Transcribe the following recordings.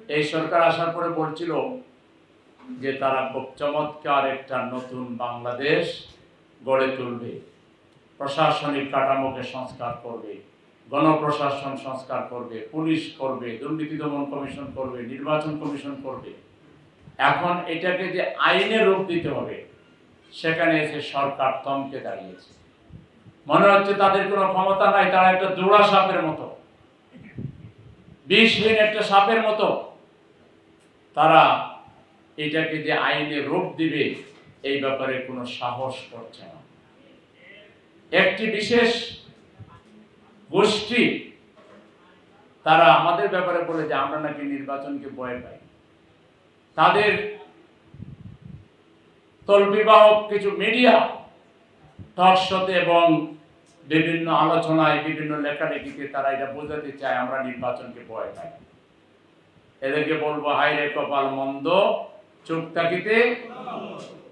এই সরকার আসার পরে বলছিল যে তারা খুব চমৎকার একটা নতুন বাংলাদেশ গড়ে তুলবে, প্রশাসনিক কাঠামোকে সংস্কার করবে, গণপ্রশাসন সংস্কার করবে, পুলিশ করবে, দুর্নীতি দমন কমিশন করবে, নির্বাচন কমিশন করবে। এখন এটাকে যে আইনে রূপ দিতে হবে, সেখানে এসে সরকার থমকে দাঁড়িয়েছে। মনে হচ্ছে তাদের কোনো ক্ষমতা নাই, তারা একটা জোড়া সাপের মতো, বিষহীন একটা সাপের মতো। তারা এটাকে যে আইনে রূপ দিবে এই ব্যাপারে কোনো সাহস করছে না। একটি বিশেষ গোষ্ঠী তারা আমাদের ব্যাপারে বলে যে আমরা নাকি নির্বাচনকে ভয় পাই। তাদের তলবিবাহক কিছু মিডিয়া টক শোতে এবং বিভিন্ন আলোচনায়, বিভিন্ন লেখালেখিতে তারা এটা বোঝাতে চায় আমরা নির্বাচনকে ভয় পাই। এদেরকে বলবো, হায় রে কপাল মন্দ, চুপ থাকিতে।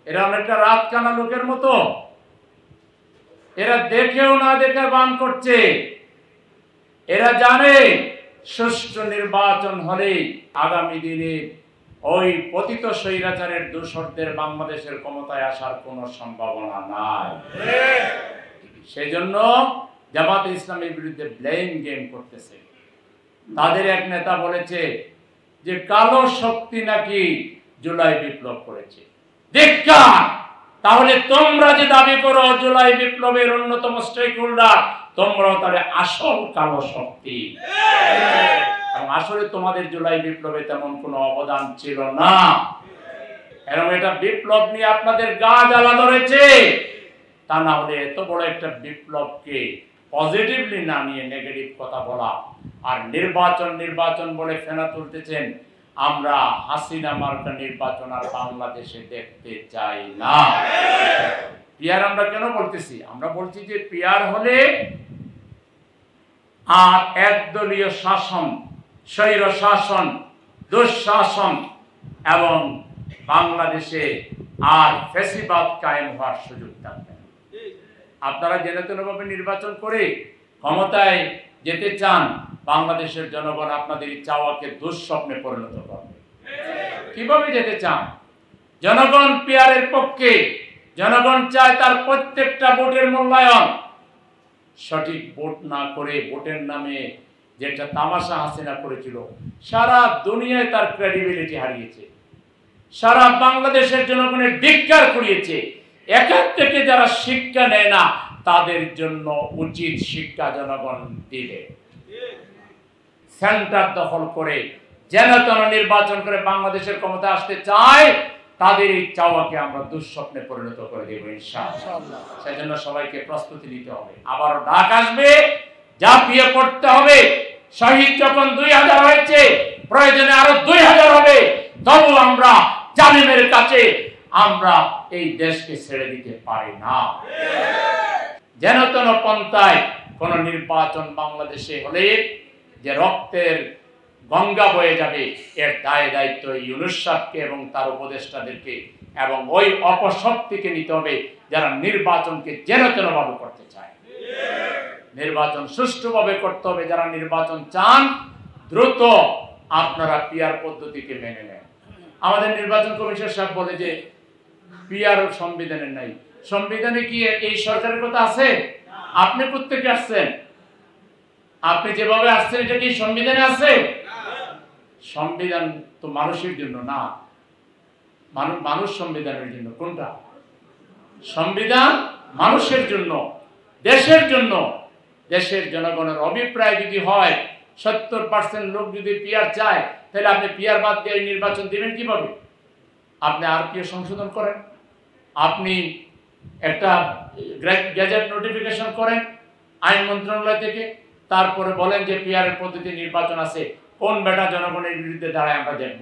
এরা অনেকটা রাত কানা লোকের মতো, এরা দেখেও না দেখার ভান করছে। এরা জানে সুষ্ঠু নির্বাচন হলে আগামী দিনে ওই পতিত স্বৈরাচারের দূষরদের বাংলাদেশের ক্ষমতায় আসার কোনো সম্ভাবনা নাই। সেজন্য জামাতে ইসলামের বিরুদ্ধে ব্লেম গেম করতেছে। তাদের এক নেতা বলেছে যে কালো শক্তি নাকি জুলাই বিপ্লব করেছে। ধিক্কার! তাহলে তোমরা যে দাবি করো জুলাই বিপ্লবের অন্যতম স্টেক হোল্ডার, তোমরাও তাহলে আসল কালো শক্তি। এবং আসলে তোমাদের জুলাই বিপ্লবে তেমন কোনো অবদান ছিল না। এবং এটা বিপ্লব নিয়ে আপনাদের গা জ্বালা ধরেছে। তা না হলে এত বড় একটা বিপ্লবকে পজিটিভলি না নিয়ে নেগেটিভ কথা বলা আর নির্বাচন বলে ফেনা তুলতেছেন। আমরা হাসিনা মার্কা নির্বাচন আর বাংলাদেশে দেখতে চাই না। পিয়ার আমরা কেন বলতেছি? আমরা বলছি যে পিয়ার হলে আর একদলীয় শাসন, স্বৈর শাসন, দুঃশাসন এবং বাংলাদেশে আর ফ্যাসিবাদ কায়েম হওয়ার সুযোগ থাকবে না। আপনারা জেনে ভাবে নির্বাচন করে ক্ষমতায় যেতে চান, বাংলাদেশের জনগণ আপনাদের এই চাওয়াকে দুঃস্বপ্নে পরিণত করবে। কিভাবে যেতে চান? জনগণ পিয়ারের পক্ষে। জনগণ চায় তার প্রত্যেকটা ভোটের মূল্যায়ন। সঠিক ভোট না করে ভোটের নামে যেটা তামাশা হাসিনা করেছিল, সারা দুনিয়ায় তার ক্রেডিবিলিটি হারিয়েছে, সারা বাংলাদেশের জনগণের ধিক্কার করিয়েছে। এখান থেকে যারা শিক্ষা নেয় না, তাদের জন্য উচিত শিক্ষা জনগণ দিবে। সেন্টার দখল করে যেন তেন নির্বাচন করে বাংলাদেশের ক্ষমতা আসতে চায়, তাদের এই চাওয়াকে আমরা দুঃস্বপ্নে পরিণত করে দেব ইনশাআল্লাহ। সেজন্য সবাইকে প্রস্তুতি নিতে হবে। আবার ডাক আসবে, ঝাঁপিয়ে পড়তে হবে। শহীদ যখন 2000 হয়েছে, প্রয়োজনে আরো 2000 হবে। তবু আমরা জালিমের কাছে আমরা এই দেশকে ছেড়ে দিতে পারি না। যেন তেন পন্থায় কোন নির্বাচন বাংলাদেশে হলে যে রক্তের গঙ্গা বয়ে যাবে, এর দায় দায়িত্ব ইউনূস সাহেবকে এবং তার উপদেষ্টাদেরকে এবং ওই অপশক্তিকে নিতে হবে যারা নির্বাচনকে যেন তেন ভাবে করতে চায়। নির্বাচন সুষ্ঠুভাবে করতে হবে। যারা নির্বাচন চান, দ্রুত আপনারা পিয়ার পদ্ধতিকে মেনে নেন। আমাদের নির্বাচন কমিশন সাহেব বলে যে পিয়ার সংবিধানের নাই। সংবিধানে কি এই সরকারের কথা আছে? আপনি প্রত্যেকে আসছেন, আপনি যেভাবে আসছেন এটা কি সংবিধানে আছে? সংবিধান তো মানুষের জন্য না, মানুষ সংবিধানের জন্য। কোনটা? সংবিধান মানুষের জন্য, দেশের জন্য। দেশের জনগণের অভিপ্রায় যদি হয় 70% লোক যদি পিয়ার চায়, তাহলে আপনি পিয়ার বাদ দিয়ে নির্বাচন দিবেন কিভাবে? আপনি আরপিও সংশোধন করেন, আপনি একটা গ্যাজেট নোটিফিকেশন করেন আইন মন্ত্রণালয় থেকে, তারপরে বলেন যে পিয়ারের পদ্ধতি নির্বাচন আছে। কোন বেটা জনগণের বিরুদ্ধে দাঁড়ায় আমরা দেখব?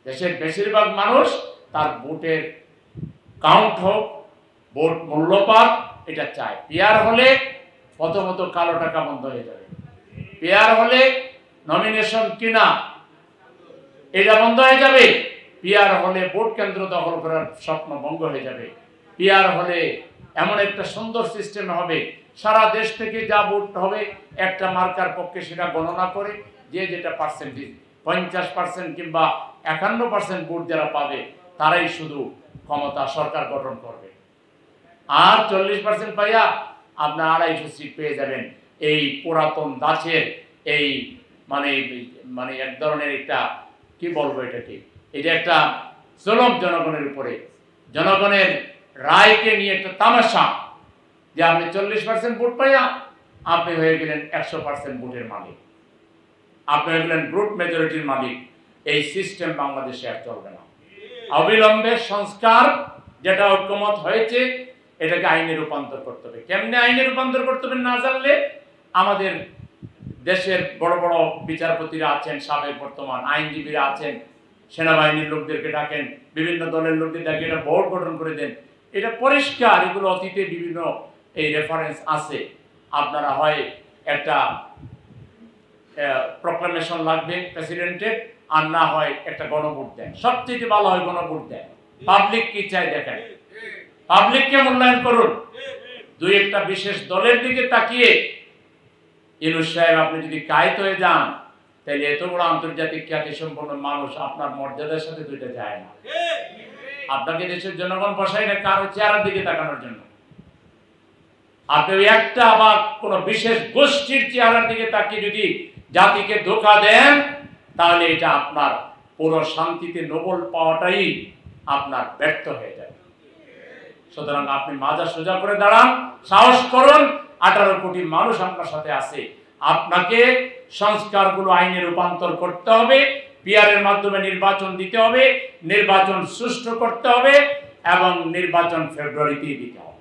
দেশের বেশিরভাগ মানুষ তার ভোটের কাউন্ট হোক, ভোট মূল্য পাক, এটা চায়। পিয়ার হলে প্রথমত কালো টাকা বন্ধ হয়ে যাবে। পিয়ার হলে নমিনেশন কিনা এটা বন্ধ হয়ে যাবে। পিয়ার হলে ভোট কেন্দ্র দখল করার স্বপ্ন ভঙ্গ হয়ে যাবে। পিয়ার হলে এমন একটা সুন্দর সিস্টেম হবে, সারা দেশ থেকে যা ভোট হবে একটা মার্কার পক্ষে সেটা গণনা করে যে যেটা পার্সেন্টেজ 50% কিংবা 51% ভোট যারা পাবে তারাই শুধু ক্ষমতা সরকার গঠন করবে। আর 40% পাইয়া আপনার 250 সিট পেয়ে যাবেন। এই পুরাতন দাসের এই মানে মানে এক ধরনের একটা কি বলবো এটাকে, এটা একটা জুলুম জনগণের উপরে, জনগণের রায়কে নিয়ে একটা তামাশা যে আপনি 40% ভোট পাইয়া আপনি হয়ে গেলেন 100% ভোটের মালিক, আপনি হয়ে গেলেন ব্রুট মেজরিটির মালিক। এই সিস্টেম বাংলাদেশে আর চলবে না। অবিলম্বে সংস্কার যেটা ঐক্যমত হয়েছে এটাকে আইনে রূপান্তর করতে হবে। কেমনে আইনে রূপান্তর করতে হবে না জানলে আমাদের দেশের বড় বড় বিচারপতিরা আছেন, সাবেক বর্তমান আইনজীবীরা আছেন, সেনাবাহিনীর লোকদেরকে ডাকেন, বিভিন্ন দলের লোকদের ডাকে এটা বোর্ড গঠন করে দেন। এটা পরিষ্কার, এগুলো অতীতে বিভিন্ন এই রেফারেন্স আছে। আপনারা হয় একটা প্রক্লামেশন লাগবে প্রেসিডেন্টের, আর না হয় একটা গণভোট দেন। সবচেয়ে ভালো হয় গণভোট দেন। পাবলিক কি চাই দেখেন, পাবলিককে মূল্যায়ন করুন। দুই একটা বিশেষ দলের দিকে তাকিয়ে ইউনূস সাহেব আপনি যদি কায়েত হয়ে যান তাহলে এত বড় আন্তর্জাতিক খ্যাতি সম্পন্ন মানুষ আপনার মর্যাদার সাথে দুইটা যায় না। আপনাকে দেশের জনগণ বসাই না কারো চেহারার দিকে তাকানোর জন্য। আপনি একটা আবার কোন বিশেষ গোষ্ঠীর চেহারার দিকে তাকিয়ে যদি জাতিকে ধোঁকা দেন তাহলে এটা আপনার পুরো শান্তিতে নোবেল পাওয়াটাই আপনার ব্যর্থ হয়ে যায়। সুতরাং আপনি মাজা সোজা করে দাঁড়ান, সাহস করুন। 18 কোটি মানুষ আপনার সাথে আছে। আপনাকে সংস্কারগুলো আইনে রূপান্তর করতে হবে, পিআরের মাধ্যমে নির্বাচন দিতে হবে, নির্বাচন সুষ্ঠু করতে হবে এবং নির্বাচন ফেব্রুয়ারিতেই দিতে হবে।